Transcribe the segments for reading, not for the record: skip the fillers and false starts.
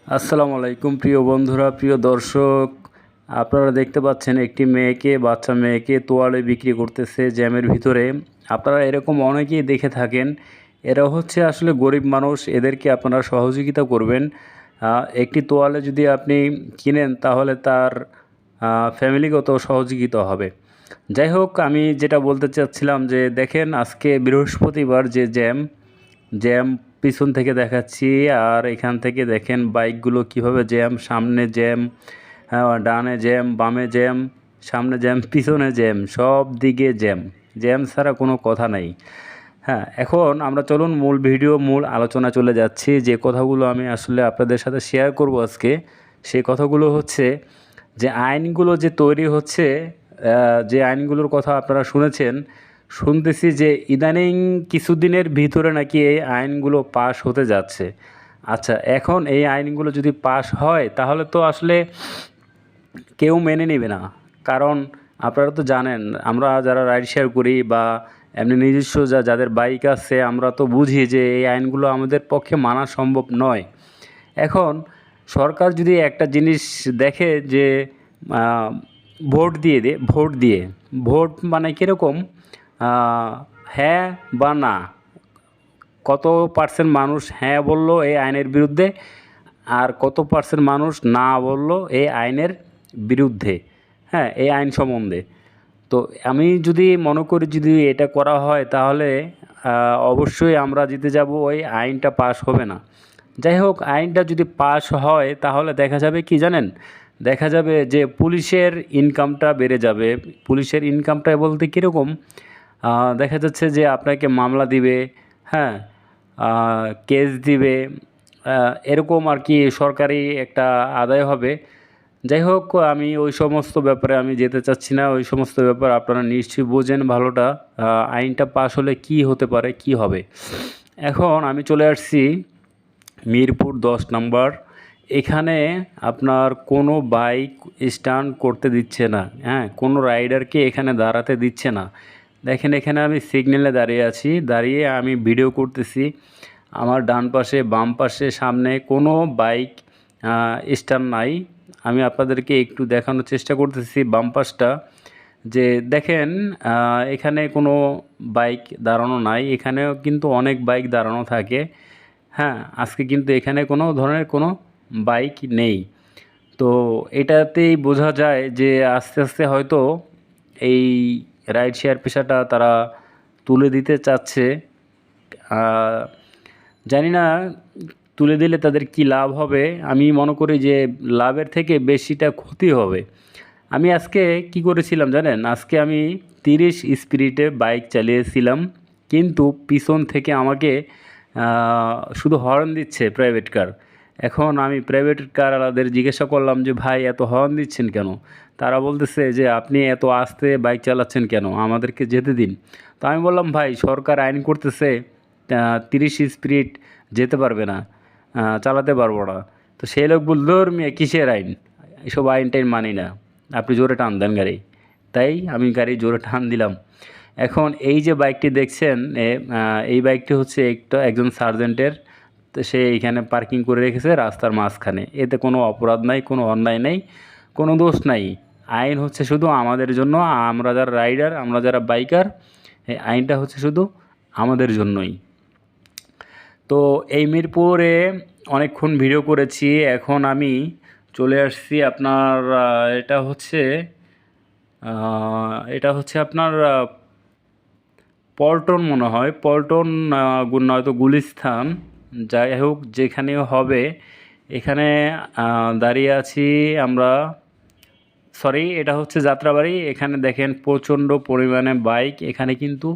আসসালামু আলাইকুম প্রিয় বন্ধুরা, প্রিয় দর্শক। আপনারা দেখতে পাচ্ছেন একটি বাচ্চা মেয়েকে তোয়ালে বিক্রি করতেছে জ্যামের ভিতরে। আপনারা এরকম অনেকেই দেখে থাকেন। এরা হচ্ছে আসলে গরিব মানুষ, এদেরকে আপনারা সহযোগিতা করবেন। একটি তোয়ালে যদি আপনি কিনেন তাহলে তার ফ্যামিলিগত সহযোগিতা হবে। যাই হোক, আমি যেটা বলতে চাচ্ছিলাম যে দেখেন, আজকে বৃহস্পতিবার যে জ্যাম পিছন থেকে দেখাচ্ছি, আর এখান থেকে দেখেন বাইকগুলো কিভাবে জ্যাম, সামনে জ্যাম, ডানে জ্যাম, বামে জ্যাম, সামনে জ্যাম, পিছনে জ্যাম, সব দিকে জ্যাম। জ্যাম ছাড়া কোনো কথা নাই। হ্যাঁ, এখন আমরা চলুন মূল আলোচনা চলে যাচ্ছি। যে কথাগুলো আমি আসলে আপনাদের সাথে শেয়ার করব আজকে, সেই কথাগুলো হচ্ছে যে আইনগুলো যে তৈরি হচ্ছে, যে আইনগুলোর কথা আপনারা শুনতেছি যে ইদানিং কিছুদিনের ভিতরে নাকি এই আইনগুলো পাশ হতে যাচ্ছে। আচ্ছা, এখন এই আইনগুলো যদি পাশ হয় তাহলে তো আসলে কেউ মেনে নেবে না। কারণ আপনারা তো জানেন, আমরা যারা রাইড শেয়ার করি বা এমনি নিজস্ব যাদের বাইক আছে, আমরা তো বুঝি যে এই আইনগুলো আমাদের পক্ষে মানা সম্ভব নয়। এখন সরকার যদি একটা জিনিস দেখে যে আহ, ভোট মানে কীরকম, হ্যাঁ বা না, কত পার্সেন্ট মানুষ হ্যাঁ বললো এই আইনের বিরুদ্ধে, আর কত পার্সেন্ট মানুষ না বললো এই আইনের বিরুদ্ধে। হ্যাঁ, এই আইন সম্বন্ধে। তো আমি যদি মনে করি যদি এটা করা হয় তাহলে অবশ্যই আমরা জিতে যাব, ওই আইনটা পাস হবে না। যাই হোক, আইনটা যদি পাস হয় তাহলে দেখা যাবে কি জানেন, দেখা যাবে যে পুলিশের ইনকামটা বেড়ে যাবে। পুলিশের ইনকামটা বলতে কীরকম, দেখা যাচ্ছে যে আপনাকে মামলা দিবে, হ্যাঁ, কেস দিবে, এরকম আর কি, সরকারি একটা আদায় হবে। যাই হোক, আমি ওই সমস্ত ব্যাপারে আমি যেতে চাচ্ছি না। ওই সমস্ত ব্যাপার আপনারা নিশ্চয়ই বোঝেন ভালোটা, আইনটা পাস হলে কি হতে পারে, কি হবে। এখন আমি চলে আসছি মিরপুর 10 নম্বর। এখানে আপনার কোনো বাইক স্ট্যান্ড করতে দিচ্ছে না, হ্যাঁ, কোনো রাইডারকে এখানে দাঁড়াতে দিচ্ছে না। দেখেন, এখানে আমি সিগন্যালে দাঁড়িয়ে আছি, দাঁড়িয়ে আমি ভিডিও করতেছি। আমার ডান পাশে, বাম পাশে, সামনে কোনো বাইক স্ট্যান্ড নাই। আমি আপনাদেরকে একটু দেখানোর চেষ্টা করতেছি বাম পাশটা, যে দেখেন এখানে কোনো বাইক দাঁড়ানো নাই। এখানেও কিন্তু অনেক বাইক দাঁড়ানো থাকে। হ্যাঁ, আজকে কিন্তু এখানে কোনো ধরনের কোনো বাইক নেই। তো এটাতেই বোঝা যায় যে আস্তে আস্তে হয়তো এই রাইড শেয়ার পেশাটা তারা তুলে দিতে চাচ্ছে। জানি না তুলে দিলে তাদের কি লাভ হবে। আমি মনে করি যে লাভের থেকে বেশিটা ক্ষতি হবে। আমি আজকে কি করেছিলাম জানেন, আজকে আমি 30 স্পিডে বাইক চালিয়েছিলাম, কিন্তু পিছন থেকে আমাকে শুধু হর্ন দিচ্ছে প্রাইভেট কার। এখন আমি প্রাইভেট কারওয়ালাদের জিজ্ঞাসা করলাম যে ভাই, এত হর্ন দিচ্ছেন কেন? তারা বলতেছে যে আপনি এত আস্তে বাইক চালাচ্ছেন কেন, আমাদেরকে যেতে দিন। তো আমি বললাম ভাই, সরকার আইন করতেছে 30 স্পিড যেতে পারবে না, চালাতে পারবো না। তো সেই লোক বলল, ধর মিয়া, কিসের আইন, এসব আইন টাইন মানি না, আপনি জোরে টান দেন গাড়ি। তাই আমি গাড়ি জোরে টান দিলাম। এখন এই যে বাইকটি দেখছেন, এই বাইকটি হচ্ছে একজন সার্জেন্টের। তো সে এইখানে পার্কিং করে রেখেছে রাস্তার মাঝখানে। এতে কোনো অপরাধ নাই, কোনো অন্যায় নাই, কোনো দোষ নাই। আইন হচ্ছে শুধু আমাদের জন্য, আমরা যারা রাইডার, আমরা যারা বাইকার, এই আইনটা হচ্ছে শুধু আমাদের জন্যই। তো এই মিরপুরে অনেকক্ষণ ভিডিও করেছি। এখন আমি চলে আসছি আপনার এটা হচ্ছে আপনার পল্টন, মনে হয় পল্টন, নয়তো গুলিস্তান, যাই হোক যেখানেও হবে। এখানে দাঁড়িয়ে আছি আমরা। সরি, এটা হচ্ছে যাত্রাবাড়ি। এখানে দেখেন প্রচণ্ড পরিমাণে বাইক। এখানে কিন্তু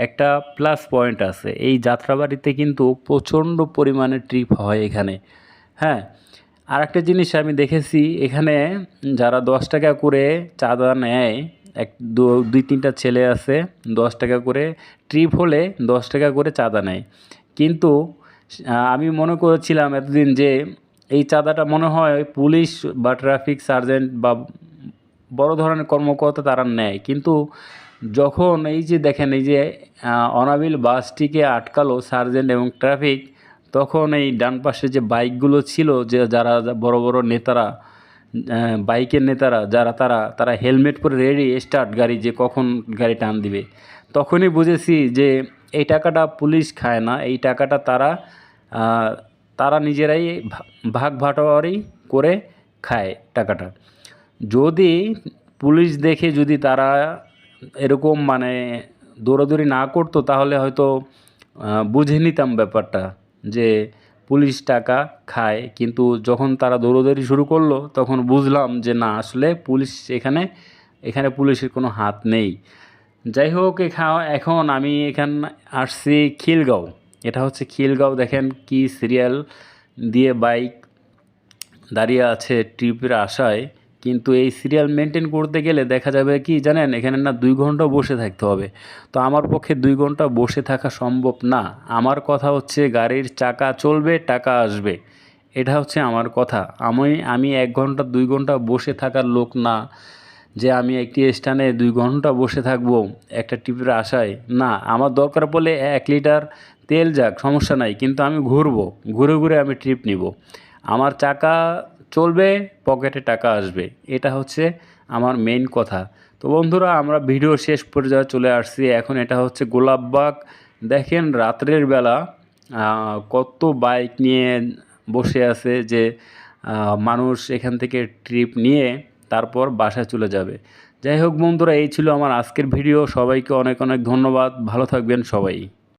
একটা প্লাস পয়েন্ট আছে, এই যাত্রাবাড়িতে কিন্তু প্রচণ্ড পরিমাণে ট্রিপ হয় এখানে। হ্যাঁ, আর একটা জিনিস আমি দেখেছি, এখানে যারা 10 টাকা করে চাঁদা নেয়, দুই তিনটা ছেলে আছে, 10 টাকা করে ট্রিপ হলে 10 টাকা করে চাঁদা নেয়। কিন্তু আমি মনে করেছিলাম এতদিন যে এই চাঁদাটা মনে হয় ওই পুলিশ বা ট্রাফিক সার্জেন্ট বা বড় ধরনের কর্মকর্তা তারা নেয়। কিন্তু যখন এই যে দেখেন, এই যে অনাবিল বাসটিকে আটকালো সার্জেন্ট এবং ট্রাফিক, তখন এই ডান পাশে যে বাইকগুলো ছিল, যে যারা বড় বড় নেতারা, বাইকের নেতারা যারা, তারা হেলমেট পরে রেডি, স্টার্ট গাড়ি, যে কখন গাড়ি টান দিবে। তখনই বুঝেছি যে এই টাকাটা পুলিশ খায় না, এই টাকাটা তারা নিজেরাই ভাগ বাটোয়ারি করে খায় টাকাটা। যদি পুলিশ দেখে যদি তারা এরকম মানে দৌড়াদৌড়ি না করতো, তাহলে হয়তো বুঝে নিতাম ব্যাপারটা যে পুলিশ টাকা খায়। কিন্তু যখন তারা দৌড়াদৌড়ি শুরু করলো, তখন বুঝলাম যে না, আসলে পুলিশ এখানে পুলিশের কোনো হাত নেই। যাই হোক, এখন আমি আসছি খিলগাঁও। এটা হচ্ছে খিলগাঁও। দেখেন কি সিরিয়াল দিয়ে বাইক দাঁড়িয়ে আছে ট্রিপের আশায়। কিন্তু এই সিরিয়াল মেনটেন করতে গেলে দেখা যাবে কি জানেন, এখানে না 2 ঘন্টা বসে থাকতে হবে। তো আমার পক্ষে 2 ঘন্টা বসে থাকা সম্ভব না। আমার কথা হচ্ছে গাড়ির চাকা চলবে, টাকা আসবে, এটা হচ্ছে আমার কথা। আমি 1 ঘন্টা 2 ঘন্টা বসে থাকার লোক না, যে আমি একটি স্থানে 2 ঘন্টা বসে থাকবো একটা ট্রিপের আশায়। না, আমার দরকার পড়লে 1 লিটার তেল যাক, সমস্যা নাই, কিন্তু আমি ঘুরবো, ঘুরে ঘুরে আমি ট্রিপ নিব। আমার চাকা চলবে, পকেটে টাকা আসবে, এটা হচ্ছে আমার মেইন কথা। তো বন্ধুরা, আমরা ভিডিও শেষ পর্যায়ে চলে আসছি। এখন এটা হচ্ছে গোলাপবাগ। দেখেন রাত্রের বেলা কত বাইক নিয়ে বসে আছে, যে মানুষ এখান থেকে ট্রিপ নিয়ে তারপর বাসায় চলে যাবে। যাই হোক বন্ধুরা, এই ছিল আমার আজকের ভিডিও। সবাইকে অনেক অনেক ধন্যবাদ। ভালো থাকবেন সবাই।